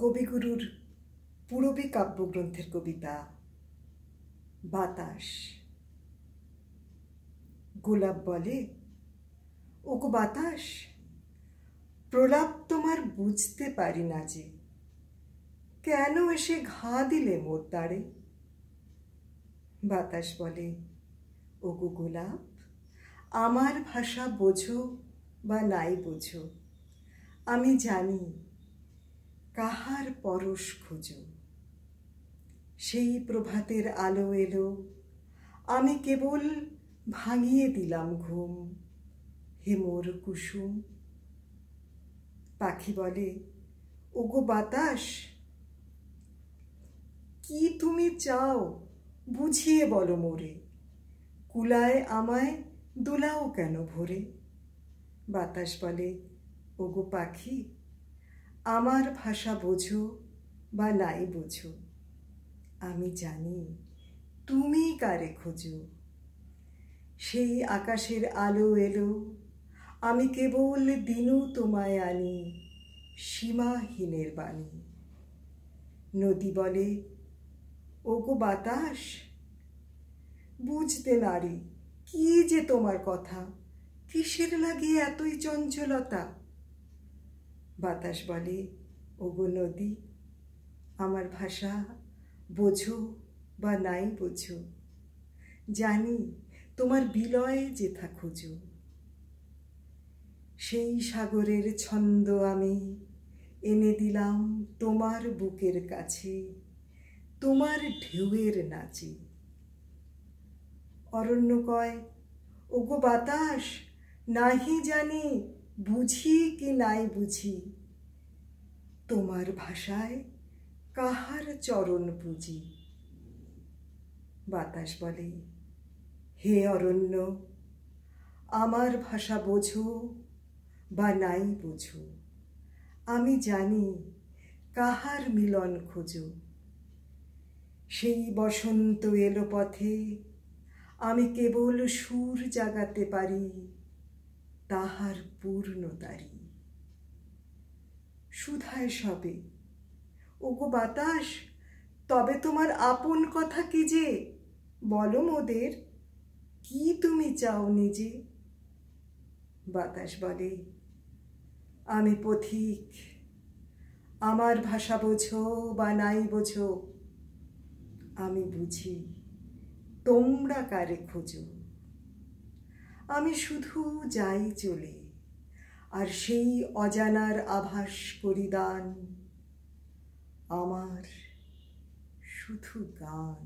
কবিগুরুর পূরবী কাব্যগ্রন্থের কবিতা বাতাস। গোলাপ বলে, ওগো বাতাস, প্রলাপ তোমার বুঝতে পারি না যে, কেন এসে ঘা দিলে মোর দ্বারে? বাতাস বলে, ওগো গোলাপ, আমার ভাষা বোঝো বা নাই বোঝো, আমি জানি কাহার পরশ খোঁজো। সেই প্রভাতের আলো এলো, আমি কেবল ভাঙিয়ে দিলাম ঘুম, হে মোর কুসুম। পাখি বলে, ওগো বাতাস, কি তুমি চাও বুঝিয়ে বলো মোরে, কুলায় আমায় দোলাও কেন ভোরে? বাতাস বলে, ওগো পাখি, আমার ভাষা বোঝো বা নাই বোঝো, আমি জানি তুমি কারে খোঁজো। সেই আকাশের আলো এলো, আমি কেবল দিনু তোমায় আনি, সীমাহীনের বাণী। নদী বলে, ওগো বাতাস, বুঝতে নারী কি যে তোমার কথা, কিসের লাগে এতই চঞ্চলতা? বাতাস বলে, ওগো নদী, আমার ভাষা বোঝো বা নাই বোঝো, জানি তোমার বিলয়ে যেথা খোঁজো। সেই সাগরের ছন্দ আমি এনে দিলাম তোমার বুকের কাছে, তোমার ঢেউয়ের নাচে। অরণ্য কয়, ওগো বাতাস, নাহি জানি বুঝি কি নাই বুঝি, তোমার ভাষায় কাহার চরণ পুজি। বাতাস বলে, হে অরণ্য, আমার ভাষা বোঝো বা নাই বোঝো, আমি জানি কাহার মিলন খোঁজো। সেই বসন্ত এলো পথে, আমি কেবল সুর জাগাতে পারি তাহার পূর্ণতারি। সুধায় সবে, ওগো বাতাস, তবে তোমার আপন কথা কি যে, বলো মোদের কি তুমি চাও নিজে? বাতাস বলে, আমি পথিক, আমার ভাষা বোঝো বা নাই বোঝো, আমি বুঝি তোমরা কারে খোঁজো। আমি শুধু যাই চলে, আর সেই অজানার আভাস করি দান, আমার শুধু গান।